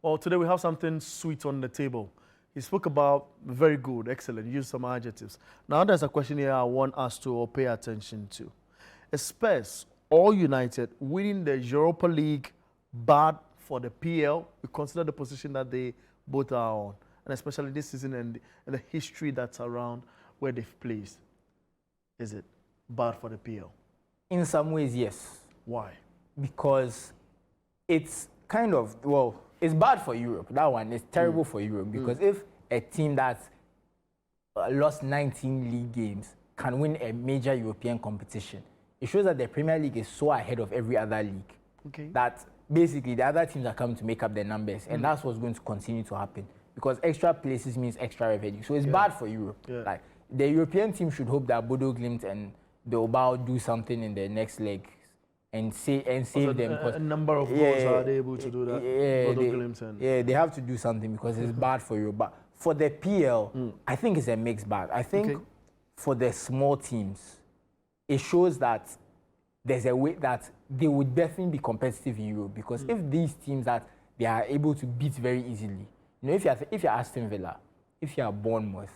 Well, today we have something sweet on the table. He spoke about very good, excellent, used some adjectives. Now there's a question here I want us to pay attention to. Is Spurs or United winning the Europa League bad for the PL? We consider the position that they both are on, and especially this season and the history that's around where they've placed. Is it bad for the PL? In some ways, yes. Why? Because it's kind of, well, it's bad for Europe. That one is terrible for Europe because if a team that lost 19 league games can win a major European competition, it shows that the Premier League is so ahead of every other league that basically the other teams are coming to make up their numbers, and that's what's going to continue to happen because extra places means extra revenue. So it's bad for Europe. Like the European team should hope that Bodo Glimt and Bilbao do something in the next leg and save them. A number of goals are they able to do that? They have to do something because it's bad for Europe. But for the PL, I think it's a mixed bag. I think for the small teams, it shows that there's a way that they would definitely be competitive in Europe because if these teams that they are able to beat very easily, you know, if you're Aston Villa, if you're Bournemouth,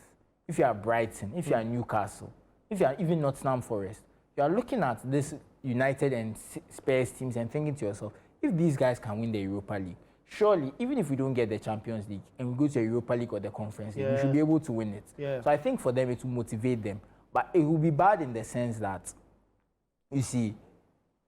if you're Brighton, if you're Newcastle, if you're even Nottingham Forest, you are looking at this United and Spurs teams and thinking to yourself, if these guys can win the Europa League, surely, even if we don't get the Champions League and we go to the Europa League or the Conference League, we should be able to win it. So I think for them, it will motivate them. But it will be bad in the sense that, you see,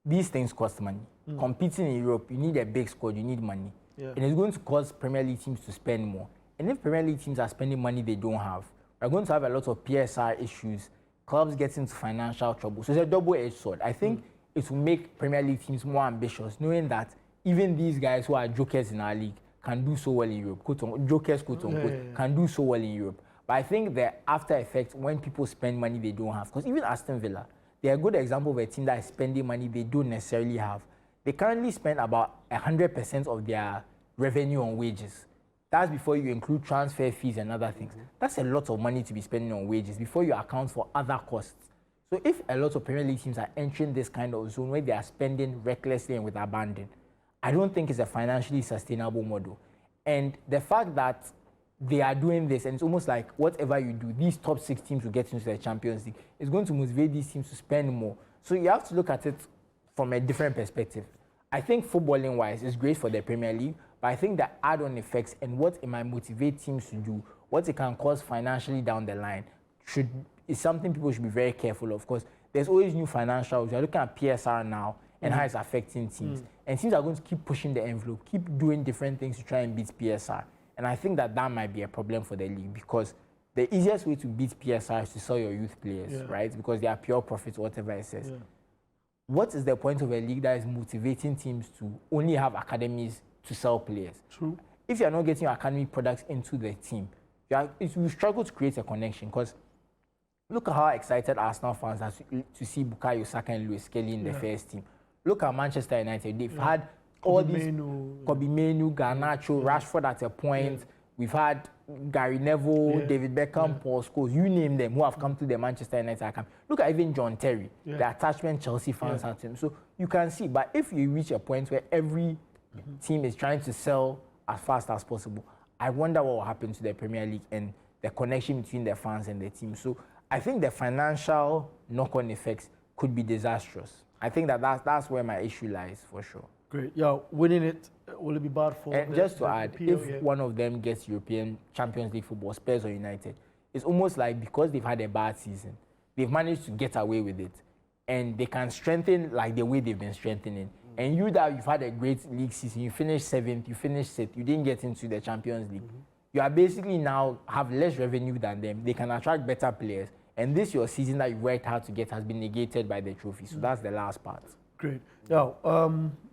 these things cost money. Competing in Europe, you need a big squad, you need money. And it's going to cause Premier League teams to spend more. And if Premier League teams are spending money they don't have, we're going to have a lot of PSR issues, clubs get into financial trouble. So it's a double-edged sword. I think it will make Premier League teams more ambitious, knowing that even these guys who are jokers in our league can do so well in Europe, jokers, quote unquote, can do so well in Europe. But I think the after effect when people spend money they don't have, because even Aston Villa, they're a good example of a team that is spending money they don't necessarily have. They currently spend about 100% of their revenue on wages. That's before you include transfer fees and other things. That's a lot of money to be spending on wages before you account for other costs. So if a lot of Premier League teams are entering this kind of zone where they are spending recklessly and with abandon, I don't think it's a financially sustainable model. And the fact that they are doing this, and it's almost like whatever you do, these top 6 teams will get into the Champions League, is going to motivate these teams to spend more. So you have to look at it from a different perspective. I think footballing-wise, it's great for the Premier League, but I think the add-on effects and what it might motivate teams to do, what it can cause financially down the line, is something people should be very careful of. Because there's always new financials. You're looking at PSR now and how it's affecting teams. And teams are going to keep pushing the envelope, keep doing different things to try and beat PSR. And I think that might be a problem for the league because the easiest way to beat PSR is to sell your youth players, right? Because they are pure profits, whatever it says. What is the point of a league that is motivating teams to only have academies to sell players? True. If you're not getting your academy products into the team, you struggle to create a connection because look at how excited Arsenal fans are to see Bukayo Saka and Luis Kelly in the first team. Look at Manchester United. They've had all these Kobe Menu, Garnacho, Rashford at a point. We've had Gary Neville, David Beckham, Paul Scholes, you name them, who have come to the Manchester United account. Look at even John Terry, the attachment Chelsea fans have to him. So you can see, but if you reach a point where every team is trying to sell as fast as possible, I wonder what will happen to the Premier League and the connection between the fans and the team. So I think the financial knock-on effects could be disastrous. I think that's where my issue lies for sure. Great. Yeah, winning it, will it be bad for and just to add, if one of them gets European Champions League football, Spurs or United, it's almost like because they've had a bad season, they've managed to get away with it. And they can strengthen like the way they've been strengthening. And you've had a great league season, you finished 7th, you finished 6th, you didn't get into the Champions League. You are basically now have less revenue than them. They can attract better players. And this your season that you worked hard to get has been negated by the trophy. So that's the last part. Great. Yeah,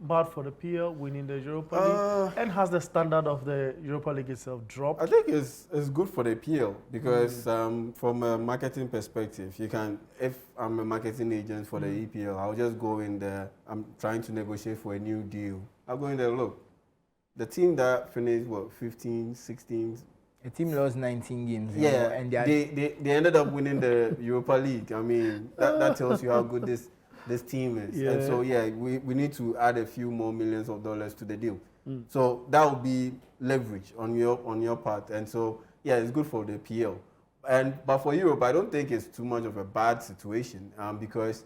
bad for the PL winning the Europa League. And has the standard of the Europa League itself dropped? I think it's good for the PL because from a marketing perspective, you can, if I'm a marketing agent for the EPL, I'll just go in there. I'm trying to negotiate for a new deal. I'll go in there, look, the team that finished, 15, 16, a team lost 19 games. Yeah, and they ended up winning the Europa League. I mean, that tells you how good this team is. And so, we need to add a few more millions of dollars to the deal. So that would be leverage on your part. And so, yeah, it's good for the PL. But for Europe, I don't think it's too much of a bad situation because,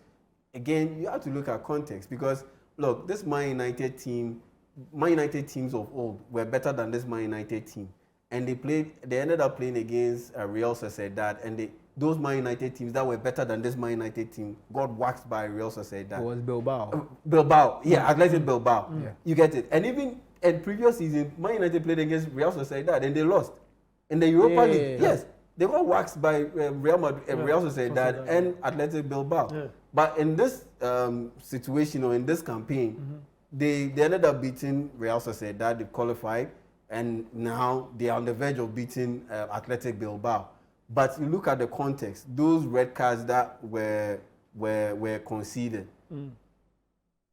again, you have to look at context. Because, look, this Man United teams of old were better than this Man United team. And they ended up playing against Real Sociedad, and those Man United teams that were better than this Man United team got waxed by Real Sociedad. It was Bilbao. Bilbao, yeah, Athletic Bilbao. Yeah. You get it. And even in previous season, Man United played against Real Sociedad, and they lost in the Europa League. Yes, they got waxed by Real Sociedad and Athletic Bilbao. Yeah. But in this situation or in this campaign, they ended up beating Real Sociedad. They qualified. And now they are on the verge of beating Athletic Bilbao. But you look at the context, those red cards that were conceded,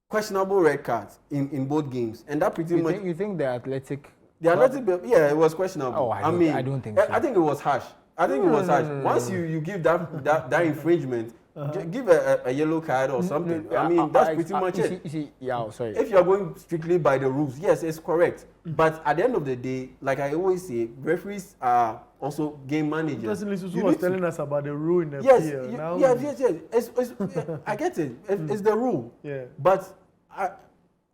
questionable red cards in both games, and that pretty much. You think the Athletic? Yeah, it was questionable. Oh, I don't think so. I think it was harsh. Once you give that infringement. Give a yellow card or something. That's pretty much it. Sorry. If you are going strictly by the rules, yes, it's correct. But at the end of the day, like I always say, referees are also game managers. Susu was telling us about the rule in the PL. Yes. I get it. It's the rule. Yeah. But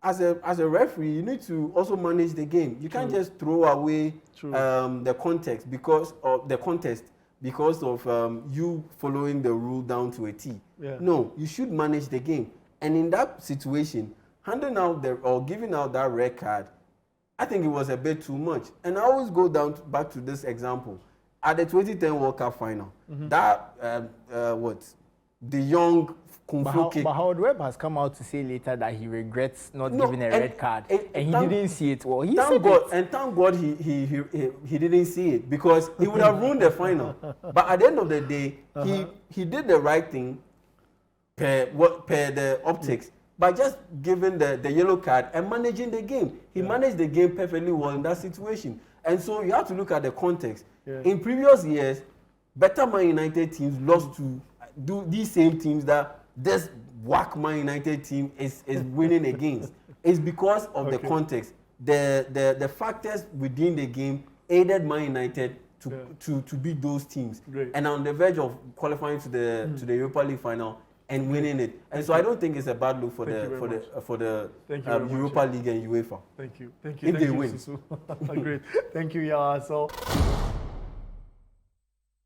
as a referee, you need to also manage the game. You can't just throw away the context because of the contest. Because of you following the rule down to a T. Yeah. No, you should manage the game. And in that situation, handing out or giving out that red card, I think it was a bit too much. And I always go back to this example. At the 2010 World Cup final, the young Kung Fu kick. But Howard Webb has come out to say later that he regrets not giving a red card, and he didn't see it. Well, thank God he didn't see it, because he would have ruined the final. But at the end of the day, he did the right thing per the optics by just giving the yellow card and managing the game. He managed the game perfectly well in that situation. And so you have to look at the context. Yeah. In previous years, better Man United teams lost to these same teams that this whack Man United team is winning against. It's because of the context. The factors within the game aided Man United to beat those teams. Great. And on the verge of qualifying to the Europa League final and winning it. And so I don't think it's a bad look for the Europa League and UEFA. Thank you. If they win. Great. Thank you, Yawa. So